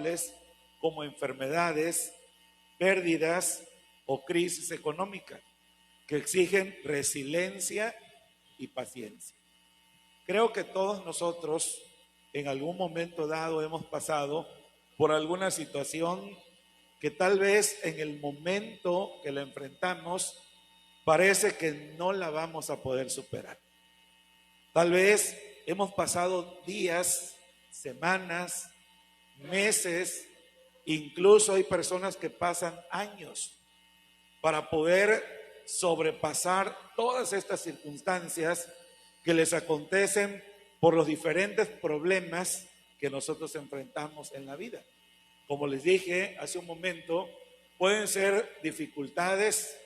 tales como enfermedades, pérdidas o crisis económica, que exigen resiliencia y paciencia. Creo que todos nosotros en algún momento dado hemos pasado por alguna situación que tal vez en el momento que la enfrentamos parece que no la vamos a poder superar. Tal vez hemos pasado días, semanas, meses, incluso hay personas que pasan años para poder sobrepasar todas estas circunstancias que les acontecen por los diferentes problemas que nosotros enfrentamos en la vida. Como les dije hace un momento, pueden ser dificultades,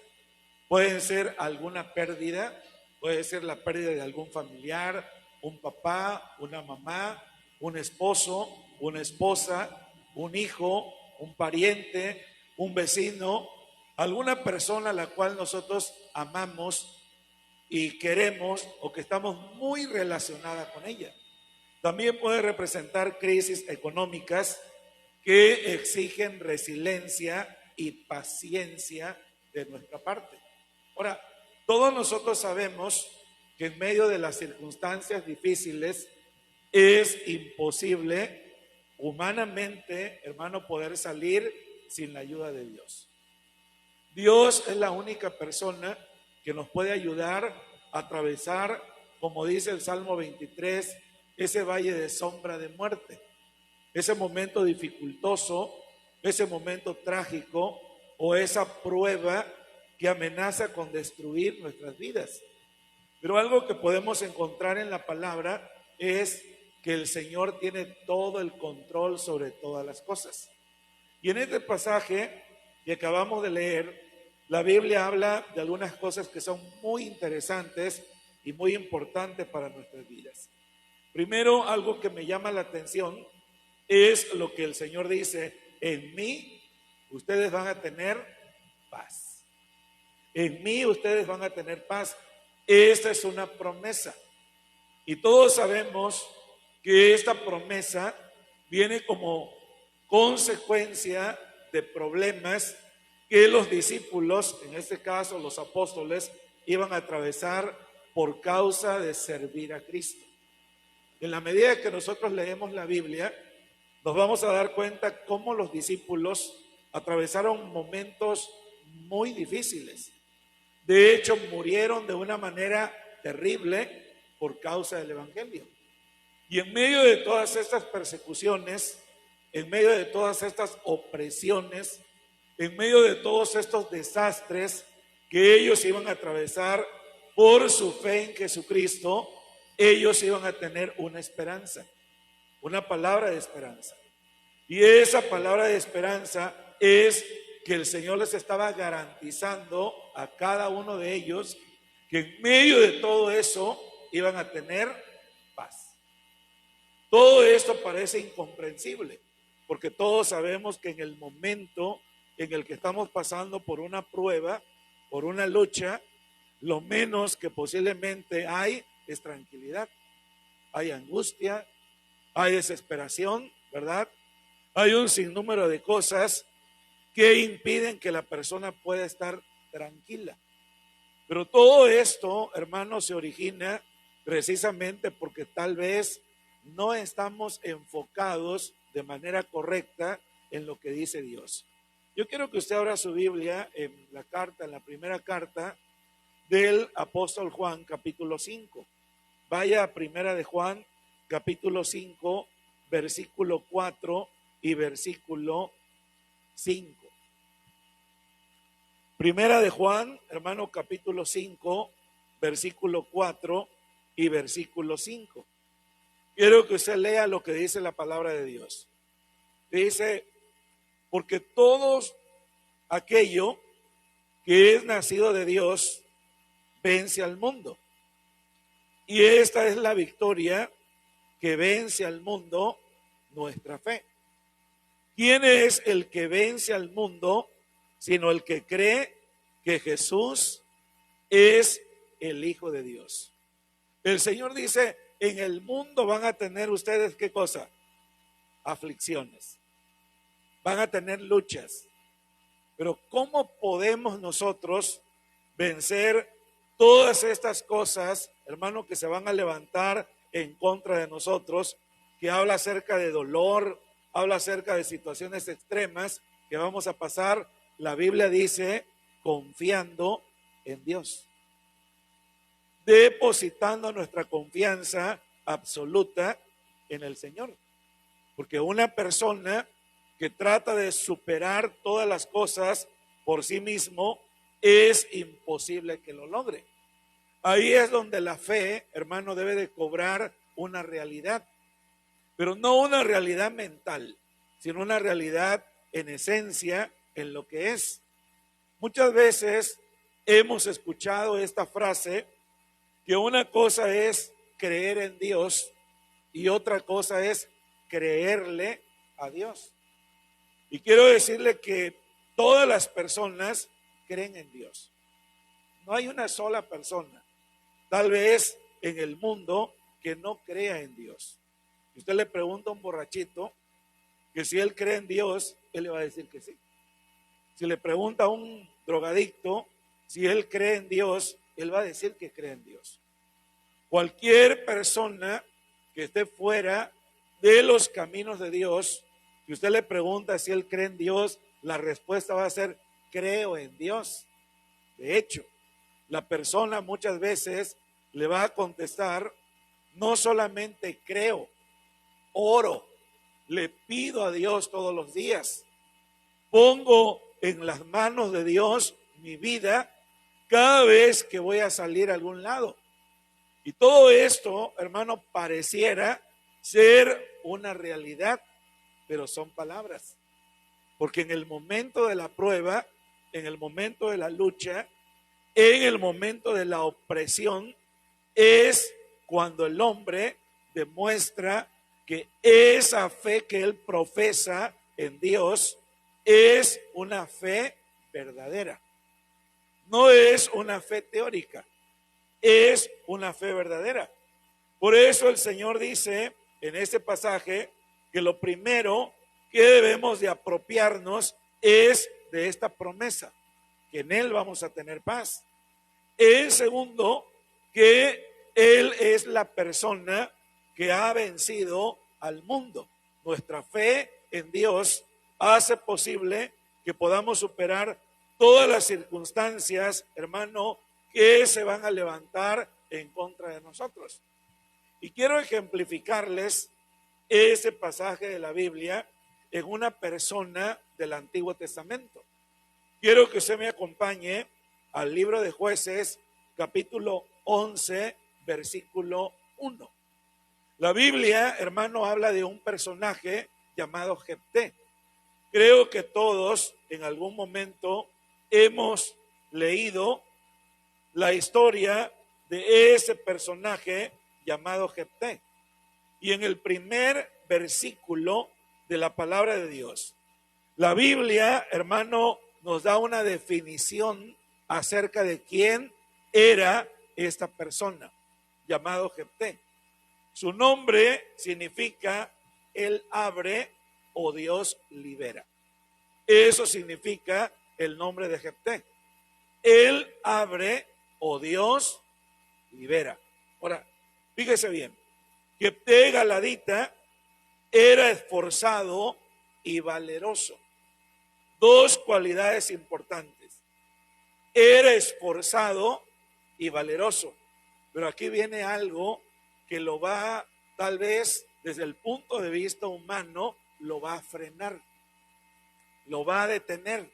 pueden ser alguna pérdida, puede ser la pérdida de algún familiar, un papá, una mamá, un esposo, una esposa, un hijo, un pariente, un vecino, alguna persona a la cual nosotros amamos y queremos o que estamos muy relacionadas con ella. También puede representar crisis económicas que exigen resiliencia y paciencia de nuestra parte. Ahora, todos nosotros sabemos que en medio de las circunstancias difíciles es imposible humanamente, hermano, poder salir sin la ayuda de Dios. Dios es la única persona que nos puede ayudar a atravesar, como dice el Salmo 23, ese valle de sombra de muerte, ese momento dificultoso, ese momento trágico o esa prueba que amenaza con destruir nuestras vidas. Pero algo que podemos encontrar en la palabra es que el Señor tiene todo el control sobre todas las cosas. Y en este pasaje que acabamos de leer, la Biblia habla de algunas cosas que son muy interesantes y muy importantes para nuestras vidas. Primero, algo que me llama la atención es lo que el Señor dice: en mí ustedes van a tener paz. En mí ustedes van a tener paz. Esta es una promesa. Y todos sabemos que esta promesa viene como consecuencia de problemas que los discípulos, en este caso los apóstoles, iban a atravesar por causa de servir a Cristo. En la medida que nosotros leemos la Biblia, nos vamos a dar cuenta cómo los discípulos atravesaron momentos muy difíciles. De hecho, murieron de una manera terrible por causa del Evangelio. Y en medio de todas estas persecuciones, en medio de todas estas opresiones, en medio de todos estos desastres que ellos iban a atravesar por su fe en Jesucristo, ellos iban a tener una esperanza, una palabra de esperanza. Y esa palabra de esperanza es que el Señor les estaba garantizando a cada uno de ellos que en medio de todo eso iban a tener paz. Todo esto parece incomprensible, porque todos sabemos que en el momento en el que estamos pasando por una prueba, por una lucha, lo menos que posiblemente hay es tranquilidad. Hay angustia, hay desesperación, ¿verdad? Hay un sinnúmero de cosas que impiden que la persona pueda estar tranquila. Pero todo esto, hermanos, se origina precisamente porque tal vez no estamos enfocados de manera correcta en lo que dice Dios. Yo quiero que usted abra su Biblia en la carta, en la primera carta del apóstol Juan, capítulo 5. Vaya a primera de Juan, capítulo 5, versículo 4 y versículo 5. Primera de Juan, hermano, capítulo 5, versículo 4 y versículo 5. Quiero que usted lea lo que dice la palabra de Dios. Dice: porque todo aquello que es nacido de Dios vence al mundo. Y esta es la victoria que vence al mundo, nuestra fe. ¿Quién es el que vence al mundo sino el que cree que Jesús es el Hijo de Dios? El Señor dice: en el mundo van a tener ustedes, ¿qué cosa? Aflicciones. van a tener luchas. Pero ¿cómo podemos nosotros vencer todas estas cosas, hermano, que se van a levantar en contra de nosotros, que habla acerca de dolor, habla acerca de situaciones extremas que vamos a pasar? La Biblia dice, confiando en Dios, depositando nuestra confianza absoluta en el Señor. Porque una persona que trata de superar todas las cosas por sí mismo, es imposible que lo logre. Ahí es donde la fe, hermano, debe de cobrar una realidad, pero no una realidad mental, sino una realidad en esencia, en lo que es. Muchas veces hemos escuchado esta frase, que una cosa es creer en Dios y otra cosa es creerle a Dios. Y quiero decirle que todas las personas creen en Dios. No hay una sola persona, tal vez en el mundo, que no crea en Dios. Si usted le pregunta a un borrachito que si él cree en Dios, él le va a decir que sí. Si le pregunta a un drogadicto si él cree en Dios, él va a decir que cree en Dios. Cualquier persona que esté fuera de los caminos de Dios, si usted le pregunta si él cree en Dios, la respuesta va a ser: creo en Dios. De hecho, la persona muchas veces le va a contestar: no solamente creo, oro, le pido a Dios todos los días, pongo en las manos de Dios mi vida cada vez que voy a salir a algún lado. Y todo esto, hermano, pareciera ser una realidad, pero son palabras. Porque en el momento de la prueba, en el momento de la lucha, en el momento de la opresión, es cuando el hombre demuestra que esa fe que él profesa en Dios es una fe verdadera. No es una fe teórica, es una fe verdadera. Por eso el Señor dice en este pasaje que lo primero que debemos de apropiarnos es de esta promesa, que en Él vamos a tener paz. En segundo, que Él es la persona que ha vencido al mundo. Nuestra fe en Dios hace posible que podamos superar todas las circunstancias, hermano, que se van a levantar en contra de nosotros. Y quiero ejemplificarles ese pasaje de la Biblia en una persona del Antiguo Testamento. Quiero que usted me acompañe al libro de Jueces, capítulo 11, versículo 1. La Biblia, hermano, habla de un personaje llamado Jefté. Creo que todos en algún momento hemos leído la historia de ese personaje llamado Jefté. Y en el primer versículo de la palabra de Dios, la Biblia, hermano, nos da una definición acerca de quién era esta persona llamado Jefté. Su nombre significa Él abre o Dios libera. Eso significa el nombre de Jefté. Él abre o Dios libera. Ahora, fíjese bien, Jefté Galadita era esforzado y valeroso. Dos cualidades importantes. Era esforzado y valeroso. Pero aquí viene algo que lo va, tal vez desde el punto de vista humano, lo va a frenar, lo va a detener.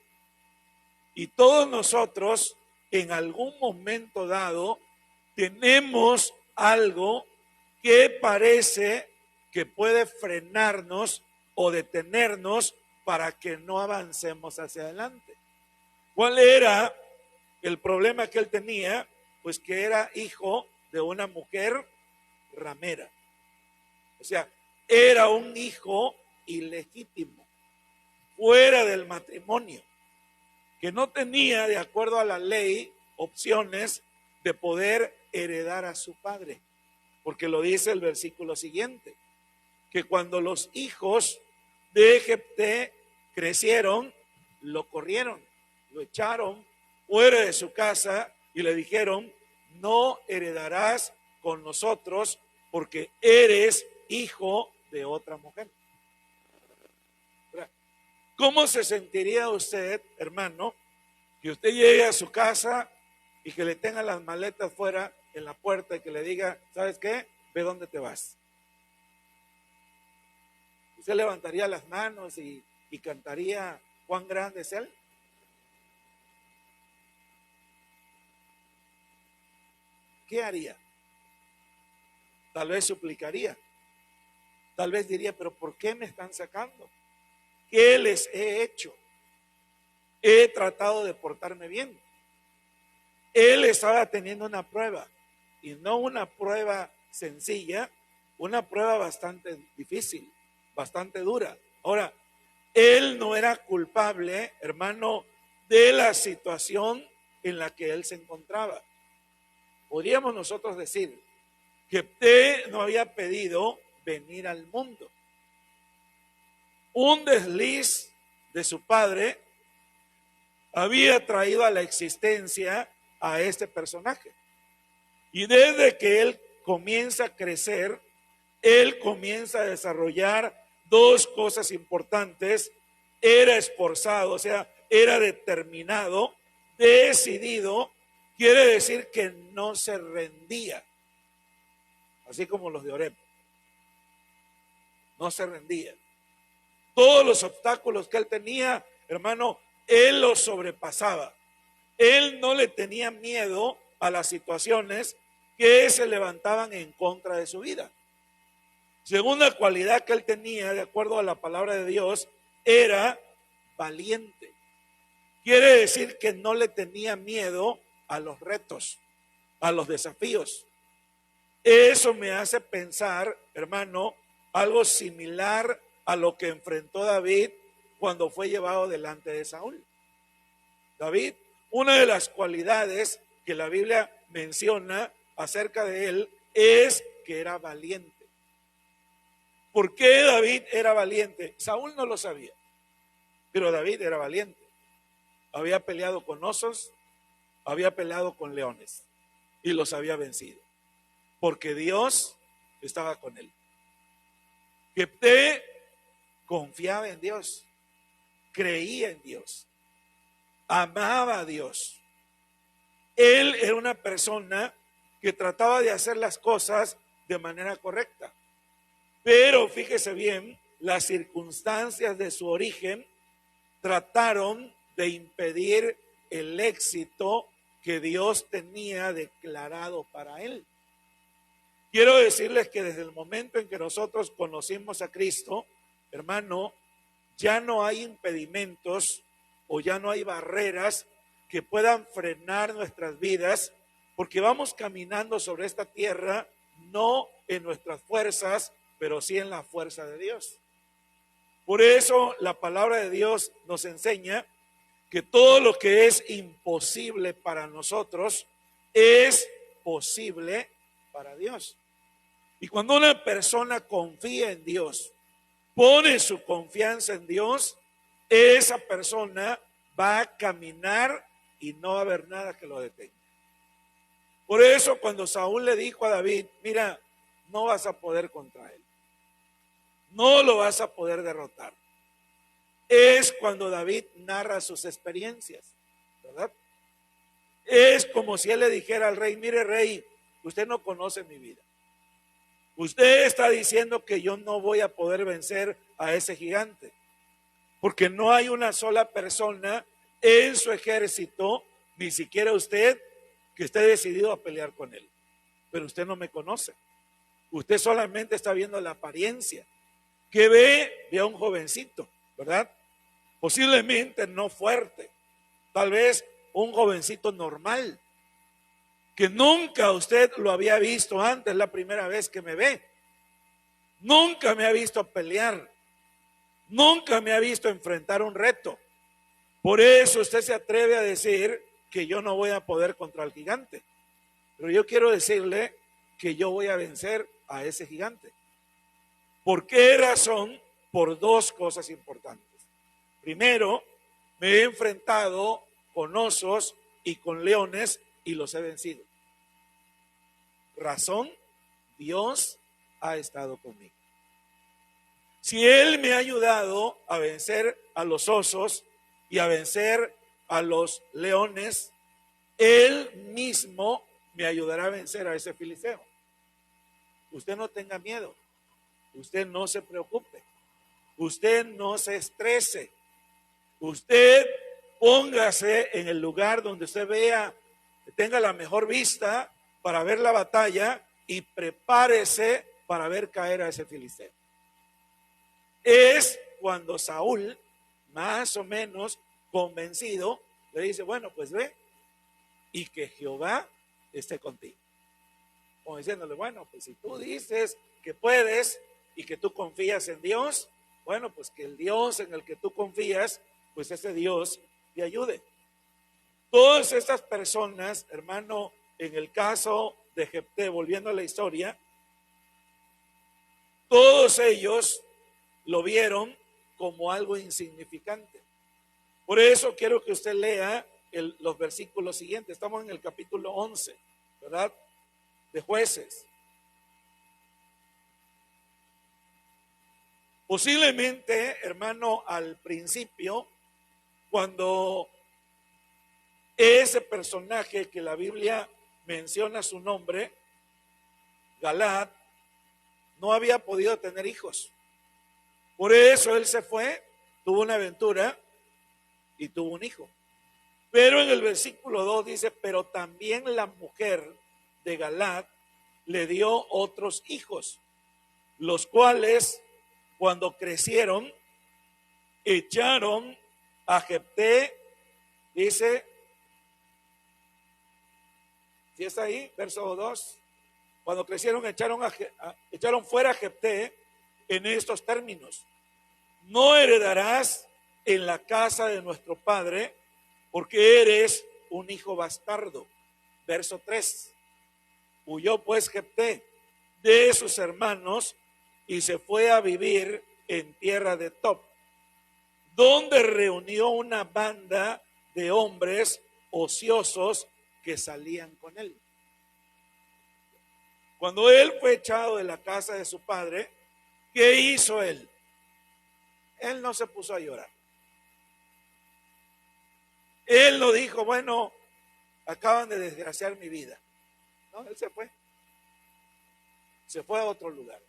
Y todos nosotros en algún momento dado tenemos algo que parece que puede frenarnos o detenernos para que no avancemos hacia adelante. ¿Cuál era el problema que él tenía? Pues que era hijo de una mujer ramera. O sea, era un hijo ilegítimo, fuera del matrimonio, que no tenía, de acuerdo a la ley, opciones de poder heredar a su padre. Porque lo dice el versículo siguiente, que cuando los hijos de Jefté crecieron, lo corrieron, lo echaron fuera de su casa y le dijeron: no heredarás con nosotros porque eres hijo de otra mujer. ¿Cómo se sentiría usted, hermano, que usted llegue a su casa y que le tenga las maletas fuera en la puerta y que le diga: ¿sabes qué? Ve dónde te vas? ¿Usted levantaría las manos y cantaría cuán grande es Él? ¿Qué haría? Tal vez suplicaría. Tal vez diría: pero ¿por qué me están sacando? ¿Qué les he hecho? He tratado de portarme bien. Él estaba teniendo una prueba, y no una prueba sencilla, una prueba bastante difícil, bastante dura. Ahora, él no era culpable, hermano, de la situación en la que él se encontraba. Podríamos nosotros decir que usted no había pedido venir al mundo. Un desliz de su padre había traído a la existencia a este personaje. Y desde que él comienza a crecer, él comienza a desarrollar dos cosas importantes. Era esforzado, o sea, era determinado, decidido, quiere decir que no se rendía, así como los de Oreb. No se rendía. Todos los obstáculos que él tenía, hermano, él los sobrepasaba. Él no le tenía miedo a las situaciones que se levantaban en contra de su vida. Segunda cualidad que él tenía, de acuerdo a la palabra de Dios, era valiente. Quiere decir que no le tenía miedo a los retos, a los desafíos. Eso me hace pensar, hermano, algo similar a lo que enfrentó David cuando fue llevado delante de Saúl. David, una de las cualidades que la Biblia menciona acerca de él es que era valiente. ¿Por qué David era valiente? Saúl no lo sabía, pero David era valiente. Había peleado con osos, había peleado con leones y los había vencido, porque Dios estaba con él. Jefté confiaba en Dios, creía en Dios, amaba a Dios. Él era una persona que trataba de hacer las cosas de manera correcta. Pero fíjese bien, las circunstancias de su origen trataron de impedir el éxito que Dios tenía declarado para él. Quiero decirles que desde el momento en que nosotros conocimos a Cristo, hermano, ya no hay impedimentos o ya no hay barreras que puedan frenar nuestras vidas, porque vamos caminando sobre esta tierra no en nuestras fuerzas, pero sí en la fuerza de Dios. Por eso la palabra de Dios nos enseña que todo lo que es imposible para nosotros es posible para Dios. Y cuando una persona confía en Dios, pone su confianza en Dios, esa persona va a caminar y no va a haber nada que lo detenga. Por eso cuando Saúl le dijo a David: mira, no vas a poder contra él, no lo vas a poder derrotar, es cuando David narra sus experiencias, ¿verdad? Es como si él le dijera al rey: mire, rey, usted no conoce mi vida. Usted está diciendo que yo no voy a poder vencer a ese gigante, porque no hay una sola persona en su ejército, ni siquiera usted, que esté decidido a pelear con él. Pero usted no me conoce. Usted solamente está viendo la apariencia. Que ve a un jovencito, ¿verdad? Posiblemente no fuerte, tal vez un jovencito normal, que nunca usted lo había visto antes, la primera vez que me ve. Nunca me ha visto pelear, nunca me ha visto enfrentar un reto. Por eso usted se atreve a decir que yo no voy a poder contra el gigante. Pero yo quiero decirle que yo voy a vencer a ese gigante. ¿Por qué razón? Por dos cosas importantes. Primero, me he enfrentado con osos y con leones y los he vencido. Razón, Dios ha estado conmigo. Si Él me ha ayudado a vencer a los osos y a vencer a los leones, Él mismo me ayudará a vencer a ese filisteo. Usted no tenga miedo, usted no se preocupe, usted no se estrese, usted póngase en el lugar donde usted vea, tenga la mejor vista para ver la batalla y prepárese para ver caer a ese filisteo. Es cuando Saúl, más o menos convencido, le dice, bueno, pues ve y que Jehová esté contigo. Como diciéndole, bueno, pues si tú dices que puedes y que tú confías en Dios, bueno, pues que el Dios en el que tú confías, pues ese Dios te ayude. Todas estas personas, hermano, en el caso de Jefté, volviendo a la historia, todos ellos lo vieron como algo insignificante. Por eso quiero que usted lea los versículos siguientes. Estamos en el capítulo 11, ¿verdad? De Jueces. Posiblemente, hermano, al principio, cuando ese personaje que la Biblia menciona su nombre, Galaad, no había podido tener hijos. Por eso él se fue, tuvo una aventura y tuvo un hijo. Pero en el versículo 2 dice, pero también la mujer de Galaad le dio otros hijos, los cuales cuando crecieron echaron a Jefté, dice, si está ahí, verso 2, cuando crecieron echaron fuera a Jefté en estos términos: no heredarás en la casa de nuestro padre, porque eres un hijo bastardo. Verso 3. Huyó pues Jefté de sus hermanos y se fue a vivir en tierra de Tob, donde reunió una banda de hombres ociosos que salían con él. Cuando él fue echado de la casa de su padre, ¿qué hizo él? Él no se puso a llorar. Él no dijo, bueno, acaban de desgraciar mi vida. No, él se fue. Se fue a otro lugar.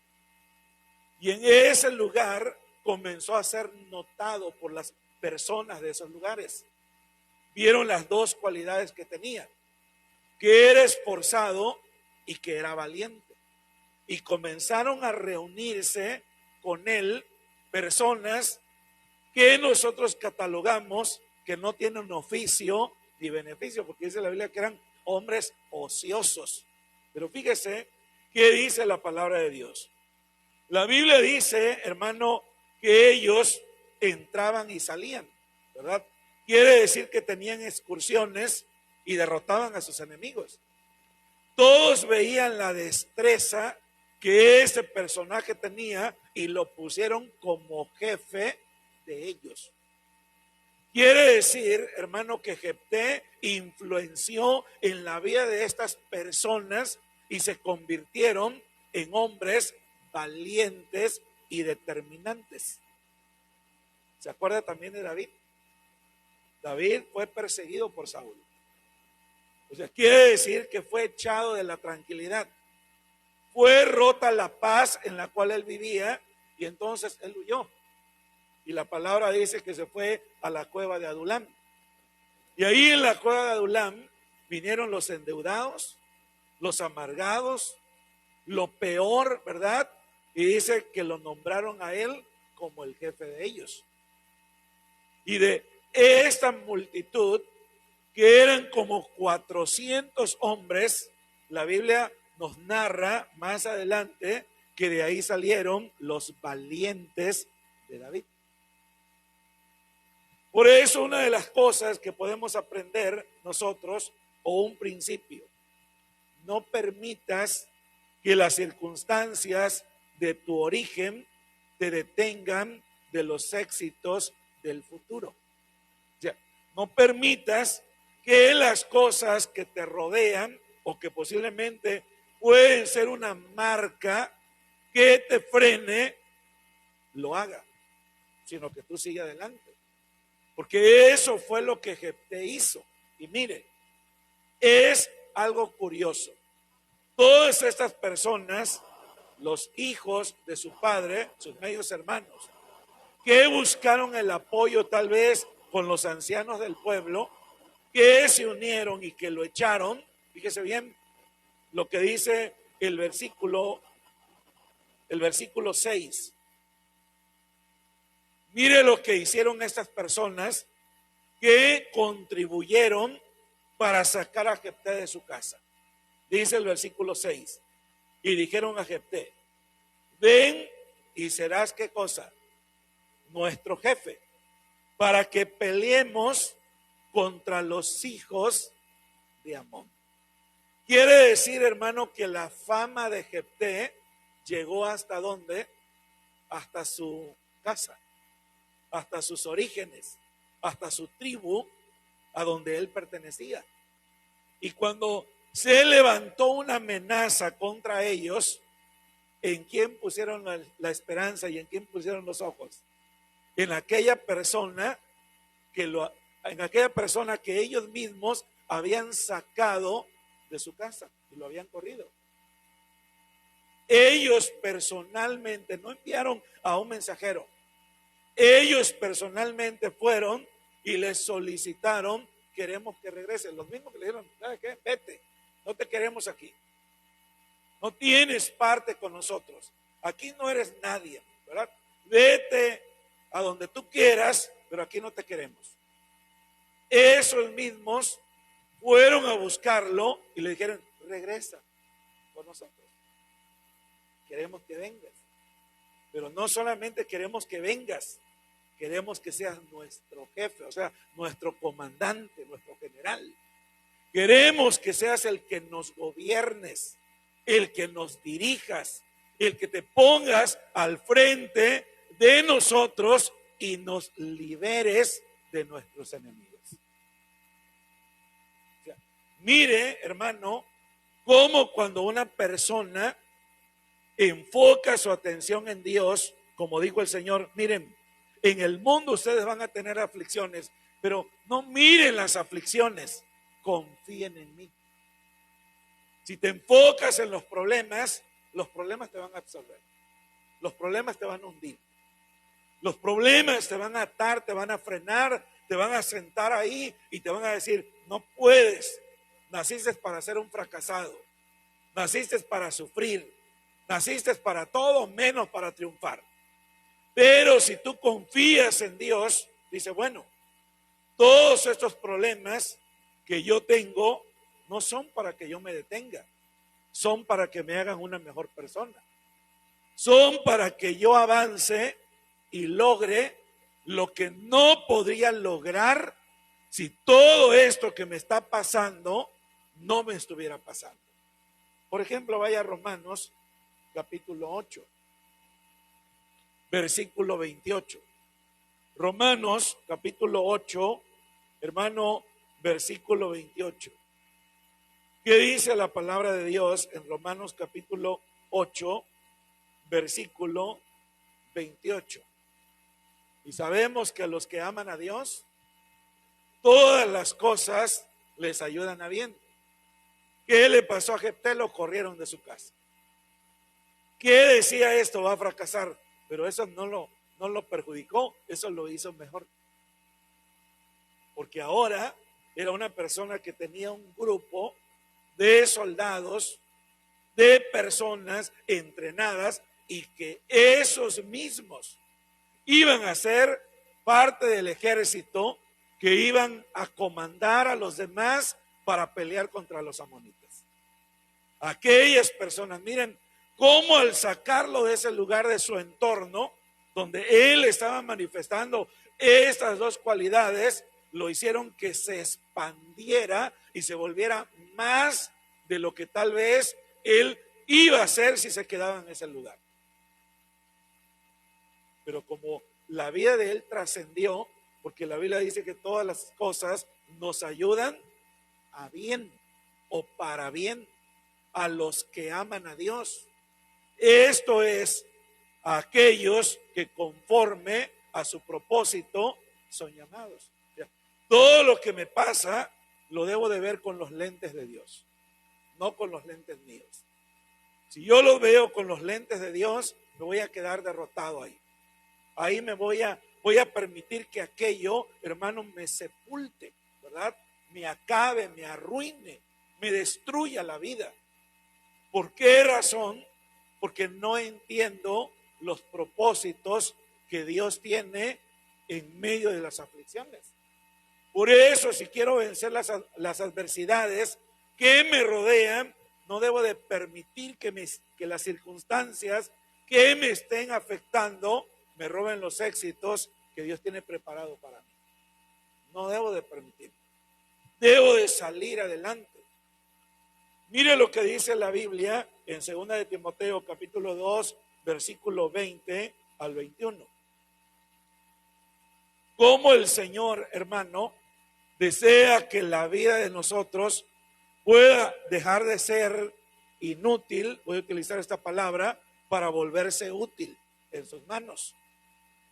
Y en ese lugar comenzó a ser notado por las personas de esos lugares. Vieron las dos cualidades que tenía: que era esforzado y que era valiente. Y comenzaron a reunirse con él personas que nosotros catalogamos que no tienen oficio ni beneficio, porque dice la Biblia que eran hombres ociosos. Pero fíjese qué dice la palabra de Dios. La Biblia dice, hermano, que ellos entraban y salían, ¿verdad? Quiere decir que tenían excursiones y derrotaban a sus enemigos. Todos veían la destreza que ese personaje tenía y lo pusieron como jefe de ellos. Quiere decir, hermano, que Jefté influenció en la vida de estas personas y se convirtieron en hombres valientes y determinantes. ¿Se acuerda también de David? David fue perseguido por Saúl. O sea, quiere decir que fue echado de la tranquilidad. Fue rota la paz en la cual él vivía y entonces él huyó. Y la palabra dice que se fue a la cueva de Adulam. Y ahí en la cueva de Adulam vinieron los endeudados, los amargados, lo peor, ¿verdad? Y dice que lo nombraron a él como el jefe de ellos. Y de esta multitud, que eran como 400 hombres, la Biblia nos narra más adelante que de ahí salieron los valientes de David. Por eso una de las cosas que podemos aprender nosotros, o un principio: no permitas que las circunstancias de tu origen te detengan de los éxitos del futuro. O sea, no permitas que las cosas que te rodean o que posiblemente pueden ser una marca que te frene, lo haga, sino que tú sigas adelante. Porque eso fue lo que Jefté hizo. Y mire, es algo curioso. Todas estas personas, los hijos de su padre, sus medios hermanos, que buscaron el apoyo tal vez con los ancianos del pueblo, que se unieron y que lo echaron. Fíjese bien lo que dice el versículo 6. Mire lo que hicieron estas personas que contribuyeron para sacar a Jefté de su casa. Dice el versículo 6. Y dijeron a Jefté: ven y serás, ¿qué cosa? Nuestro jefe, para que peleemos contra los hijos de Amón. Quiere decir, hermano, que la fama de Jefté llegó hasta ¿dónde? Hasta su casa, hasta sus orígenes, hasta su tribu, a donde él pertenecía. Y cuando se levantó una amenaza contra ellos, ¿en quién pusieron la esperanza y en quién pusieron los ojos? En aquella persona que ellos mismos habían sacado de su casa y lo habían corrido. Ellos personalmente no enviaron a un mensajero. Ellos personalmente fueron y les solicitaron: queremos que regresen. Los mismos que le dijeron: ¿sabes qué? Vete, no te queremos aquí. No tienes parte con nosotros. Aquí no eres nadie, ¿verdad? Vete a donde tú quieras, pero aquí no te queremos. Esos mismos fueron a buscarlo y le dijeron: regresa con nosotros. Queremos que vengas. Pero no solamente queremos que vengas, queremos que seas nuestro jefe, o sea, nuestro comandante, nuestro general. Queremos que seas el que nos gobiernes, el que nos dirijas, el que te pongas al frente de nosotros y nos liberes de nuestros enemigos. O sea, mire, hermano, cómo cuando una persona enfoca su atención en Dios, como dijo el Señor: miren, en el mundo ustedes van a tener aflicciones, pero no miren las aflicciones, confíen en mí. Si te enfocas en los problemas te van a absorber. Los problemas te van a hundir. Los problemas te van a atar, te van a frenar, te van a sentar ahí y te van a decir: no puedes. Naciste para ser un fracasado. Naciste para sufrir. Naciste para todo menos para triunfar. Pero si tú confías en Dios, dice: bueno, todos estos problemas que yo tengo no son para que yo me detenga, son para que me hagan una mejor persona, son para que yo avance y logre lo que no podría lograr si todo esto que me está pasando no me estuviera pasando. Por ejemplo, vaya a Romanos capítulo 8, versículo 28. Romanos capítulo 8, hermano, versículo 28. ¿Qué dice la palabra de Dios en Romanos capítulo 8, versículo 28? Y sabemos que a los que aman a Dios, todas las cosas les ayudan a bien. ¿Qué le pasó a Jefté? Lo corrieron de su casa. ¿Qué decía esto? Va a fracasar. Pero eso no lo perjudicó, eso lo hizo mejor. Porque ahora era una persona que tenía un grupo de soldados, de personas entrenadas, y que esos mismos iban a ser parte del ejército que iban a comandar a los demás para pelear contra los amonitas. Aquellas personas, miren cómo al sacarlo de ese lugar, de su entorno, donde él estaba manifestando estas dos cualidades, lo hicieron que se expandiera y se volviera más de lo que tal vez él iba a hacer si se quedaba en ese lugar. Pero como la vida de él trascendió, porque la Biblia dice que todas las cosas nos ayudan a bien o para bien a los que aman a Dios. Esto es, a aquellos que conforme a su propósito son llamados. Todo lo que me pasa lo debo de ver con los lentes de Dios, no con los lentes míos. Si yo lo veo con los lentes de Dios, me voy a quedar derrotado ahí. Ahí voy a permitir que aquello, hermano, me sepulte, ¿verdad? Me acabe, me arruine, me destruya la vida. ¿Por qué razón? Porque no entiendo los propósitos que Dios tiene en medio de las aflicciones. Por eso, si quiero vencer las adversidades que me rodean, no debo de permitir que las circunstancias que me estén afectando me roben los éxitos que Dios tiene preparado para mí. No debo de permitir. Debo de salir adelante. Mire lo que dice la Biblia en 2 de Timoteo capítulo 2, versículo 20 al 21. Como el Señor, hermano, desea que la vida de nosotros pueda dejar de ser inútil, voy a utilizar esta palabra, para volverse útil en sus manos.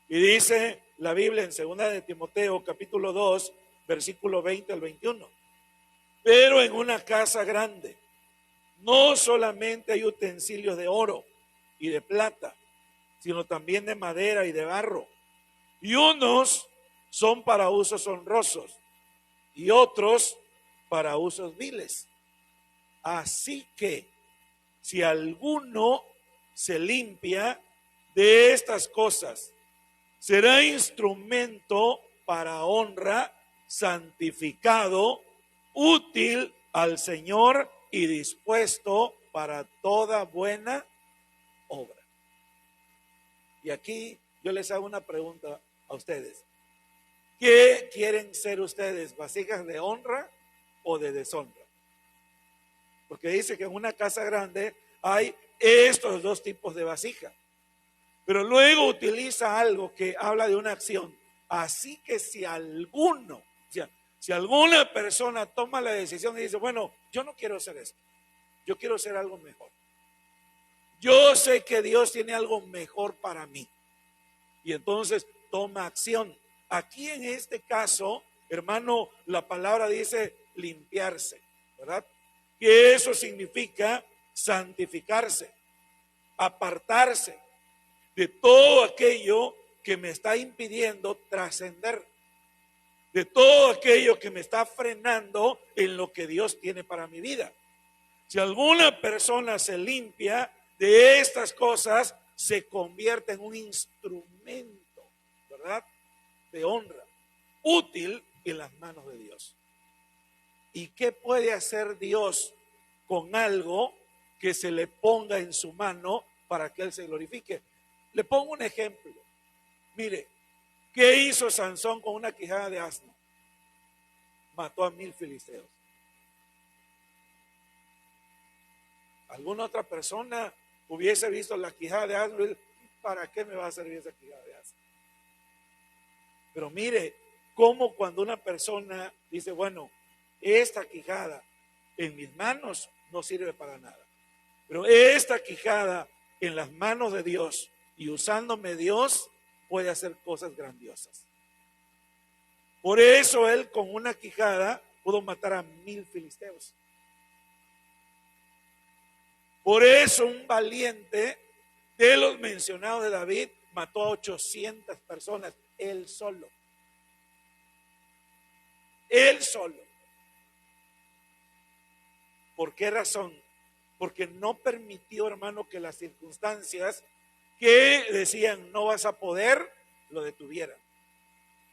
Y dice la Biblia en 2 de Timoteo capítulo 2, versículo 20 al 21. Pero en una casa grande no solamente hay utensilios de oro y de plata, sino también de madera y de barro. Y unos son para usos honrosos y otros para usos viles. Así que si alguno se limpia de estas cosas, será instrumento para honra, santificado, útil al Señor y dispuesto para toda buena obra. Y aquí yo les hago una pregunta a ustedes. ¿Qué quieren ser ustedes? ¿Vasijas de honra o de deshonra? Porque dice que en una casa grande hay estos dos tipos de vasija. Pero luego utiliza algo que habla de una acción. Así que si alguna persona toma la decisión y dice, bueno, yo no quiero hacer esto, yo quiero hacer algo mejor. Yo sé que Dios tiene algo mejor para mí. Y entonces toma acción. Aquí en este caso, hermano, la palabra dice limpiarse, ¿verdad? Que eso significa santificarse, apartarse de todo aquello que me está impidiendo trascender, de todo aquello que me está frenando en lo que Dios tiene para mi vida. Si alguna persona se limpia de estas cosas, se convierte en un instrumento, ¿verdad?, de honra, útil en las manos de Dios. ¿Y qué puede hacer Dios con algo que se le ponga en su mano para que Él se glorifique? Le pongo un ejemplo. Mire, ¿qué hizo Sansón con una quijada de asno? Mató a 1000 filisteos. ¿Alguna otra persona hubiese visto la quijada de asno y para qué me va a servir esa quijada de asno? Pero mire, cómo cuando una persona dice, bueno, esta quijada en mis manos no sirve para nada, pero esta quijada en las manos de Dios y usándome Dios puede hacer cosas grandiosas. Por eso él con una quijada pudo matar a 1000 filisteos. Por eso un valiente de los mencionados de David mató a 800 personas, él solo. Él solo. ¿Por qué razón? Porque no permitió, hermano, que las circunstancias que decían no vas a poder, lo detuvieran.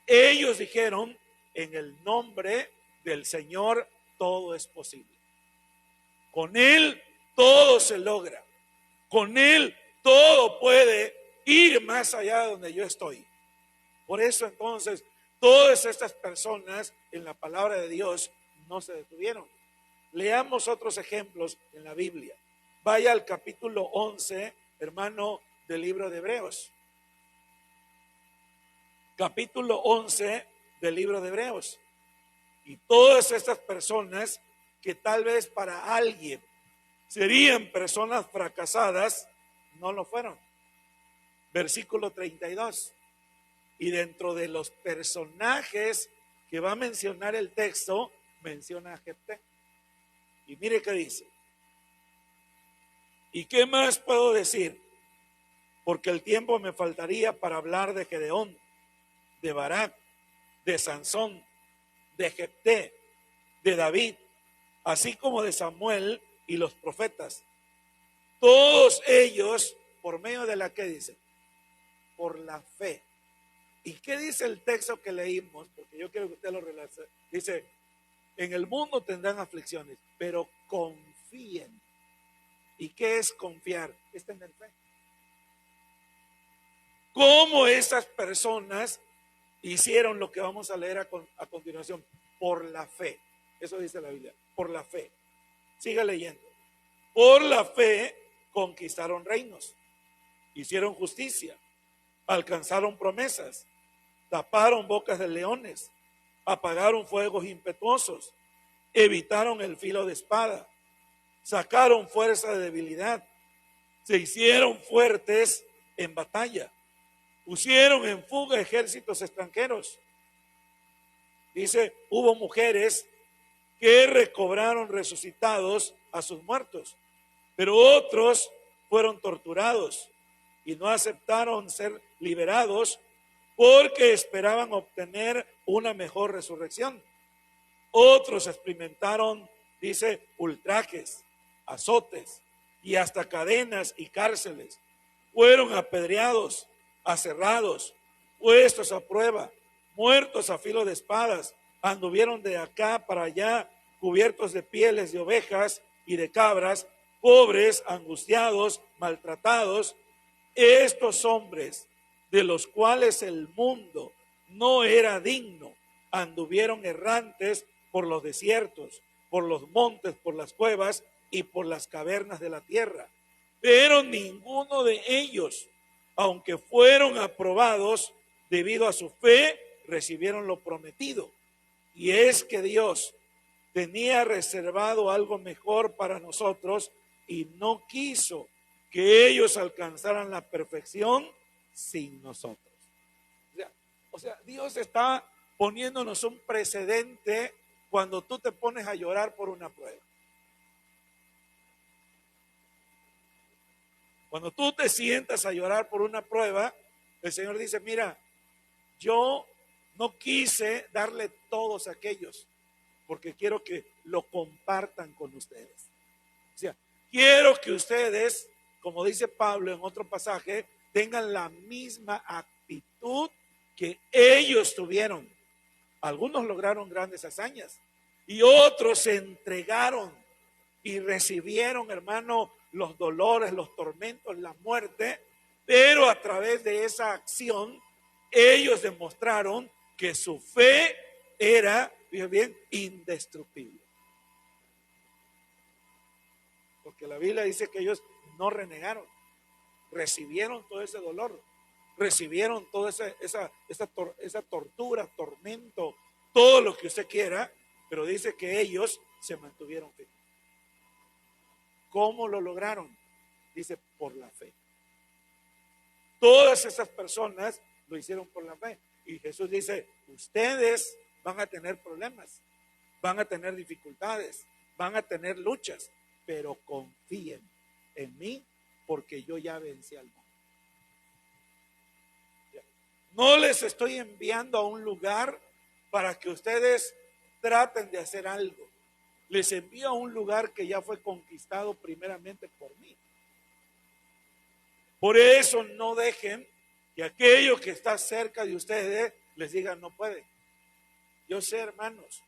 Ellos dijeron, en el nombre del Señor todo es posible. Con Él todo se logra. Con Él todo puede ir más allá de donde yo estoy. Por eso entonces todas estas personas en la palabra de Dios no se detuvieron. Leamos otros ejemplos en la Biblia. Vaya al capítulo 11, hermano, del libro de Hebreos. capítulo 11 del libro de Hebreos. Y todas estas personas que tal vez para alguien serían personas fracasadas, no lo fueron. Versículo 32. Y dentro de los personajes que va a mencionar el texto, menciona a Jefté. Y mire qué dice. ¿Y qué más puedo decir? Porque el tiempo me faltaría para hablar de Gedeón, de Barak, de Sansón, de Jefté, de David, así como de Samuel y los profetas. Todos ellos, por medio de la que dice, por la fe. ¿Y qué dice el texto que leímos? Porque yo quiero que usted lo relacione. Dice, en el mundo tendrán aflicciones, pero confíen. ¿Y qué es confiar? Es tener fe. ¿Cómo esas personas hicieron lo que vamos a leer a continuación? Por la fe. Eso dice la Biblia, por la fe. Siga leyendo. Por la fe conquistaron reinos, hicieron justicia, alcanzaron promesas, taparon bocas de leones, apagaron fuegos impetuosos, evitaron el filo de espada, sacaron fuerza de debilidad, se hicieron fuertes en batalla, pusieron en fuga ejércitos extranjeros. Dice, hubo mujeres que recobraron resucitados a sus muertos, pero otros fueron torturados y no aceptaron ser liberados porque esperaban obtener una mejor resurrección. Otros experimentaron, dice, ultrajes, azotes y hasta cadenas y cárceles. Fueron apedreados, aserrados, puestos a prueba, muertos a filo de espadas. Anduvieron de acá para allá, cubiertos de pieles de ovejas y de cabras, pobres, angustiados, maltratados. Estos hombres, de los cuales el mundo no era digno, anduvieron errantes por los desiertos, por los montes, por las cuevas y por las cavernas de la tierra. Pero ninguno de ellos, aunque fueron aprobados debido a su fe, recibieron lo prometido. Y es que Dios tenía reservado algo mejor para nosotros y no quiso que ellos alcanzaran la perfección sin nosotros. O sea, Dios está poniéndonos un precedente cuando tú te pones a llorar por una prueba. Cuando tú te sientas a llorar por una prueba, el Señor dice, mira, yo no quise darle todos aquellos, porque quiero que lo compartan con ustedes. O sea, quiero que ustedes, como dice Pablo en otro pasaje, tengan la misma actitud que ellos tuvieron. Algunos lograron grandes hazañas y otros se entregaron y recibieron, hermano, los dolores, los tormentos, la muerte, pero a través de esa acción ellos demostraron que su fe era, bien, indestructible. Porque la Biblia dice que ellos no renegaron, recibieron todo ese dolor, recibieron toda esa tortura, tormento, todo lo que usted quiera, pero dice que ellos se mantuvieron firmes. ¿Cómo lo lograron? Dice, por la fe. Todas esas personas lo hicieron por la fe. Y Jesús dice, ustedes van a tener problemas, van a tener dificultades, van a tener luchas, pero confíen en mí porque yo ya vencí al mundo. No les estoy enviando a un lugar para que ustedes traten de hacer algo. Les envío a un lugar que ya fue conquistado primeramente por mí. Por eso no dejen que aquello que está cerca de ustedes les digan no pueden. Yo sé, hermanos,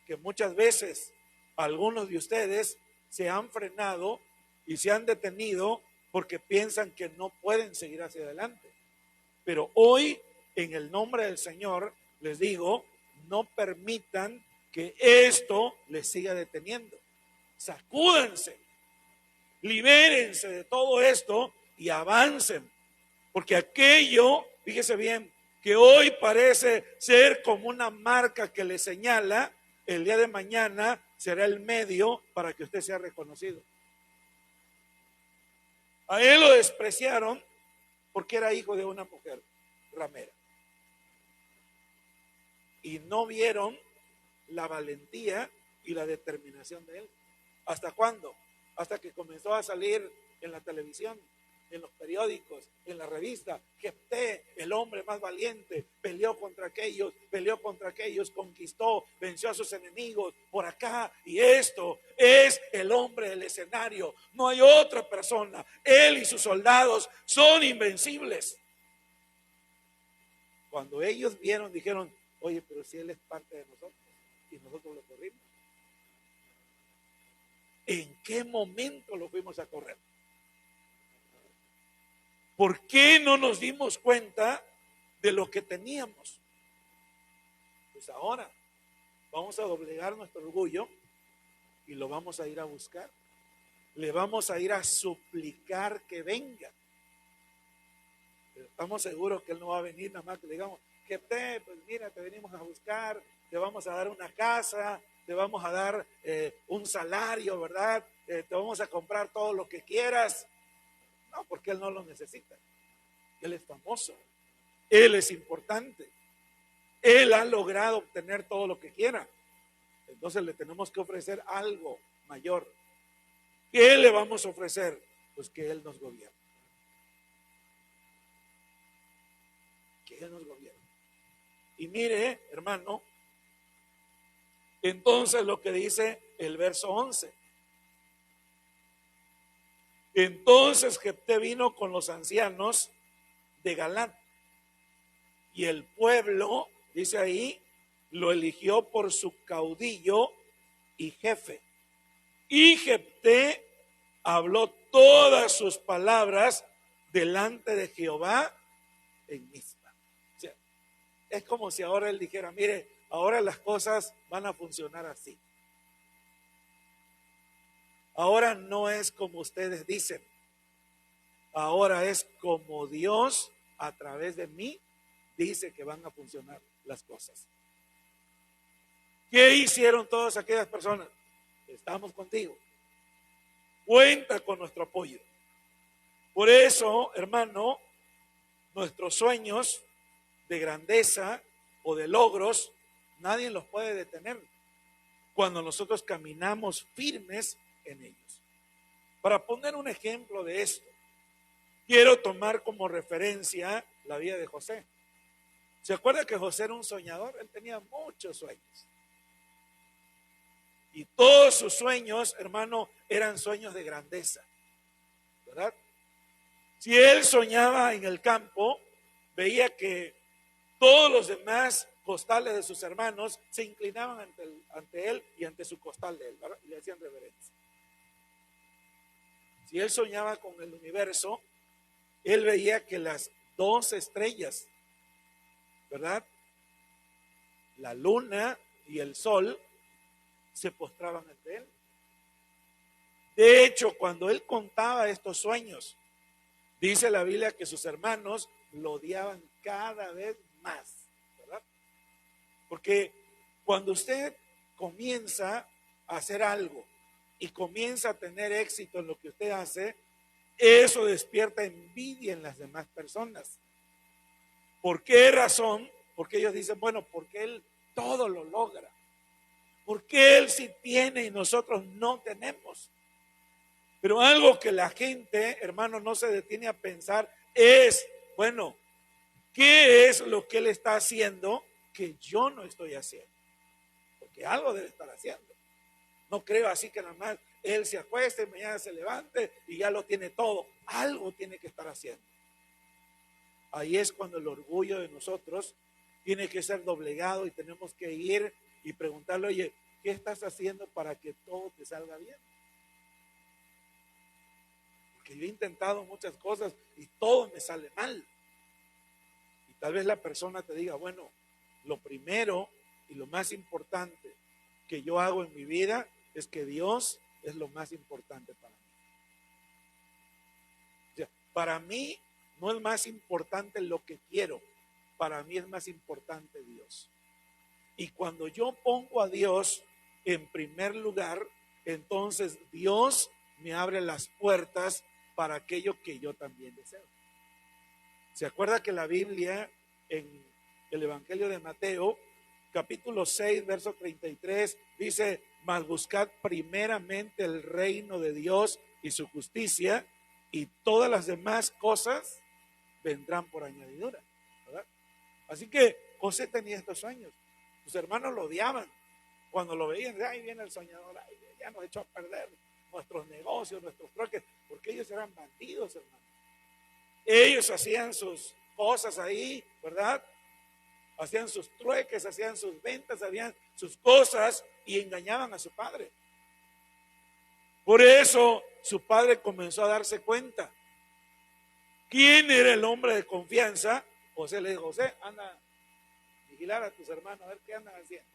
que muchas veces algunos de ustedes se han frenado y se han detenido porque piensan que no pueden seguir hacia adelante. Pero hoy, en el nombre del Señor, les digo, no permitan que esto les siga deteniendo. Sacúdense, libérense de todo esto y avancen. Porque aquello, fíjese bien, que hoy parece ser como una marca que le señala, el día de mañana será el medio para que usted sea reconocido. A él lo despreciaron porque era hijo de una mujer ramera. Y no vieron la valentía y la determinación de él. ¿Hasta cuándo? Hasta que comenzó a salir en la televisión, en los periódicos, en la revista. Jefté, el hombre más valiente, peleó contra aquellos, conquistó, venció a sus enemigos por acá. Y esto es el hombre del escenario. No hay otra persona. Él y sus soldados son invencibles. Cuando ellos vieron, dijeron: oye, pero si él es parte de nosotros y nosotros lo corrimos. ¿En qué momento lo fuimos a correr? ¿Por qué no nos dimos cuenta de lo que teníamos? Pues ahora vamos a doblegar nuestro orgullo y lo vamos a ir a buscar. Le vamos a ir a suplicar que venga. Pero estamos seguros que él no va a venir nada más que le digamos: Jefté, pues mira, te venimos a buscar, te vamos a dar una casa, te vamos a dar un salario, ¿verdad? Te vamos a comprar todo lo que quieras. No, porque él no lo necesita. Él es famoso. Él es importante. Él ha logrado obtener todo lo que quiera. Entonces le tenemos que ofrecer algo mayor. ¿Qué le vamos a ofrecer? Pues que él nos gobierne. Que él nos gobierne. Y mire, hermano, entonces lo que dice el verso 11. Entonces Jefté vino con los ancianos de Galaad, y el pueblo, dice ahí, lo eligió por su caudillo y jefe. Y Jefté habló todas sus palabras delante de Jehová en Mizpa. O sea, es como si ahora él dijera: mire, ahora las cosas van a funcionar así. Ahora no es como ustedes dicen. Ahora es como Dios a través de mí dice que van a funcionar las cosas. ¿Qué hicieron todas aquellas personas? Estamos contigo. Cuenta con nuestro apoyo. Por eso, hermano, nuestros sueños de grandeza o de logros, nadie los puede detener cuando nosotros caminamos firmes en ellos. Para poner un ejemplo de esto, quiero tomar como referencia la vida de José. ¿Se acuerda que José era un soñador? Él tenía muchos sueños. Y todos sus sueños, hermano, eran sueños de grandeza, ¿verdad? Si él soñaba en el campo, veía que todos los demás costales de sus hermanos se inclinaban ante él y ante su costal de él, ¿verdad? Y le hacían reverencia. Si él soñaba con el universo, él veía que las dos estrellas, ¿verdad? La luna y el sol se postraban ante él. De hecho, cuando él contaba estos sueños, dice la Biblia que sus hermanos lo odiaban cada vez más, ¿verdad? Porque cuando usted comienza a hacer algo y comienza a tener éxito en lo que usted hace, eso despierta envidia en las demás personas. ¿Por qué razón? Porque ellos dicen: bueno, porque él todo lo logra. Porque él sí tiene y nosotros no tenemos. Pero algo que la gente, hermano, no se detiene a pensar es: bueno, ¿qué es lo que él está haciendo que yo no estoy haciendo? Porque algo debe estar haciendo. No creo así que nada más él se acueste, mañana se levante y ya lo tiene todo. Algo tiene que estar haciendo. Ahí es cuando el orgullo de nosotros tiene que ser doblegado y tenemos que ir y preguntarle: oye, ¿qué estás haciendo para que todo te salga bien? Porque yo he intentado muchas cosas y todo me sale mal. Y tal vez la persona te diga: bueno, lo primero y lo más importante que yo hago en mi vida es que Dios es lo más importante para mí. O sea, para mí no es más importante lo que quiero. para mí es más importante Dios. Y cuando yo pongo a Dios en primer lugar, entonces Dios me abre las puertas para aquello que yo también deseo. ¿Se acuerda que la Biblia en el Evangelio de Mateo, capítulo 6, verso 33, dice: mas buscad primeramente el reino de Dios y su justicia, y todas las demás cosas vendrán por añadidura, ¿verdad? Así que José tenía estos sueños. Sus hermanos lo odiaban. Cuando lo veían, ahí viene el soñador, ahí ya nos echó a perder nuestros negocios, nuestros troques, porque ellos eran bandidos, hermano. Ellos hacían sus cosas ahí, ¿verdad? Hacían sus trueques, hacían sus ventas, hacían sus cosas y engañaban a su padre. Por eso su padre comenzó a darse cuenta. ¿Quién era el hombre de confianza? José le dijo: José, anda a vigilar a tus hermanos, a ver qué andan haciendo.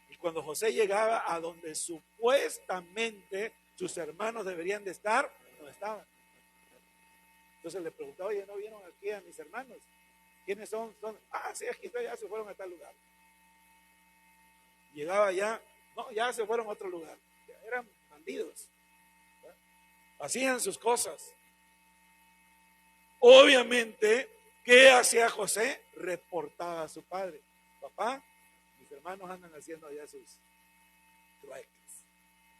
Y cuando José llegaba a donde supuestamente sus hermanos deberían de estar, no estaban. Entonces le preguntaba: oye, ¿no vieron aquí a mis hermanos? ¿Quiénes son? Sí, aquí estoy, ya se fueron a tal lugar. Llegaba allá, no, ya se fueron a otro lugar. Ya eran bandidos, ¿verdad? Hacían sus cosas. Obviamente, ¿qué hacía José? Reportaba a su padre: papá, mis hermanos andan haciendo allá sus trueques,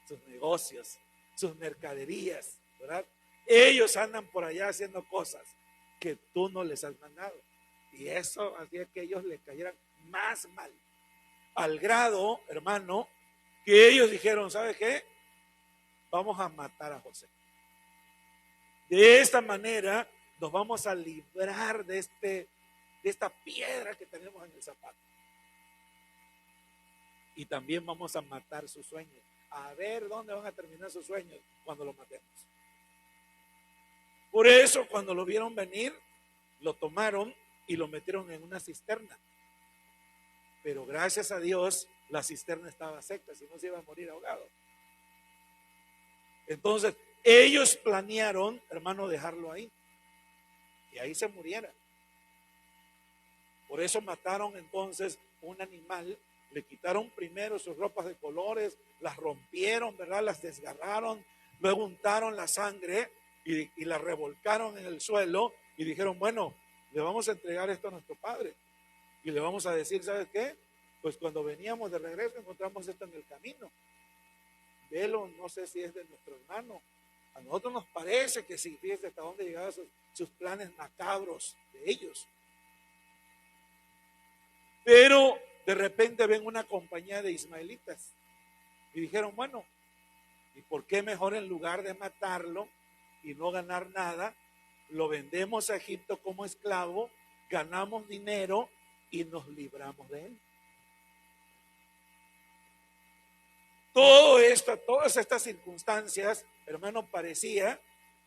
sus negocios, sus mercaderías, ¿verdad? Ellos andan por allá haciendo cosas que tú no les has mandado. Y eso hacía que ellos le cayeran más mal. Al grado, hermano, que ellos dijeron: ¿sabe qué? Vamos a matar a José. De esta manera nos vamos a librar de esta piedra que tenemos en el zapato. Y también vamos a matar sus sueños. A ver dónde van a terminar sus sueños cuando lo matemos. Por eso, cuando lo vieron venir, lo tomaron y lo metieron en una cisterna. Pero gracias a Dios, la cisterna estaba seca, si no se iba a morir ahogado. Entonces, ellos planearon, hermano, dejarlo ahí. Y ahí se muriera. Por eso mataron entonces un animal, le quitaron primero sus ropas de colores, las rompieron, ¿verdad? Las desgarraron, luego untaron la sangre y la revolcaron en el suelo y dijeron: bueno, le vamos a entregar esto a nuestro padre. Y le vamos a decir: ¿sabes qué? Pues cuando veníamos de regreso encontramos esto en el camino. Velo, no sé si es de nuestro hermano. A nosotros nos parece que sí, fíjese hasta dónde llegaban sus planes macabros de ellos. Pero de repente ven una compañía de ismaelitas y dijeron: bueno, ¿y por qué mejor en lugar de matarlo y no ganar nada, lo vendemos a Egipto como esclavo, ganamos dinero y nos libramos de él? Todo esto, todas estas circunstancias, hermano, parecía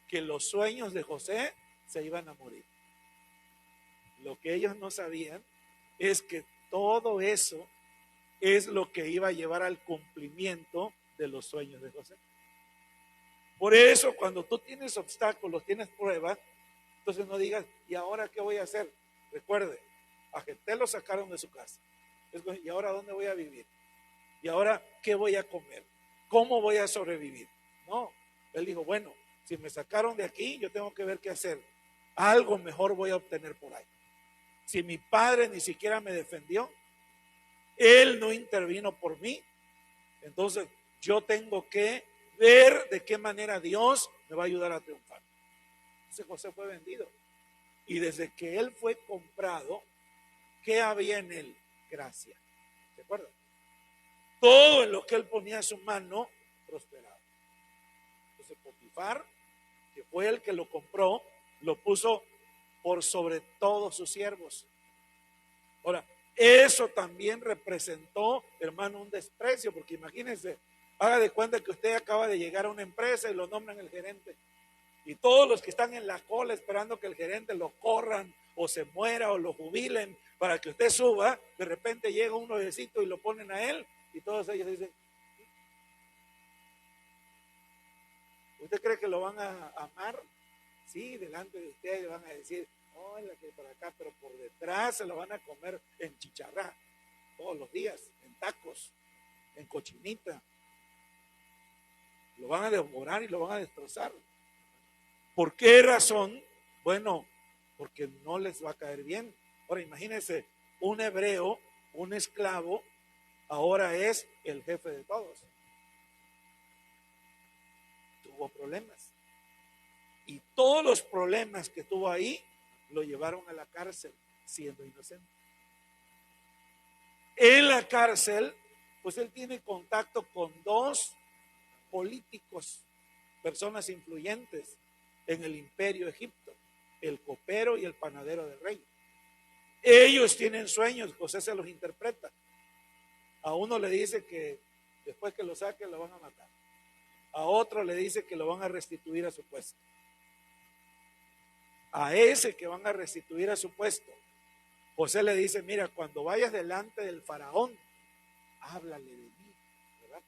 que los sueños de José se iban a morir. Lo que ellos no sabían es que todo eso es lo que iba a llevar al cumplimiento de los sueños de José. Por eso, cuando tú tienes obstáculos, tienes pruebas, entonces no digas: ¿y ahora qué voy a hacer? Recuerde, a Jefté lo sacaron de su casa. ¿Y ahora dónde voy a vivir? ¿Y ahora qué voy a comer? ¿Cómo voy a sobrevivir? No, él dijo: bueno, si me sacaron de aquí, yo tengo que ver qué hacer. Algo mejor voy a obtener por ahí. Si mi padre ni siquiera me defendió, él no intervino por mí, entonces yo tengo que ver de qué manera Dios me va a ayudar a triunfar. Ese José fue vendido. Y desde que él fue comprado, ¿qué había en él? Gracia. ¿Se acuerdan? Todo en lo que él ponía su mano prosperaba. Entonces Potifar, que fue el que lo compró, lo puso por sobre todos sus siervos. Ahora, eso también representó, hermano, un desprecio, porque imagínense, haga de cuenta que usted acaba de llegar a una empresa y lo nombran el gerente. Y todos los que están en la cola esperando que el gerente lo corran o se muera o lo jubilen para que usted suba, de repente llega un nuevecito y lo ponen a él y todos ellos dicen: ¿usted cree que lo van a amar? Sí, delante de usted le van a decir: no, es la que para acá, pero por detrás se lo van a comer en chicharrá todos los días, en tacos, en cochinita. Lo van a devorar y lo van a destrozar. ¿Por qué razón? Bueno, porque no les va a caer bien. Ahora imagínense, un hebreo, un esclavo, ahora es el jefe de todos. Tuvo problemas. Y todos los problemas que tuvo ahí lo llevaron a la cárcel siendo inocente. En la cárcel, pues él tiene contacto con dos políticos, personas influyentes en el imperio de Egipto, el copero y el panadero del rey. Ellos tienen sueños, José se los interpreta. A uno le dice que después que lo saquen lo van a matar. A otro le dice que lo van a restituir a su puesto. A ese que van a restituir a su puesto, José le dice, mira, cuando vayas delante del faraón, háblale de mí, ¿verdad?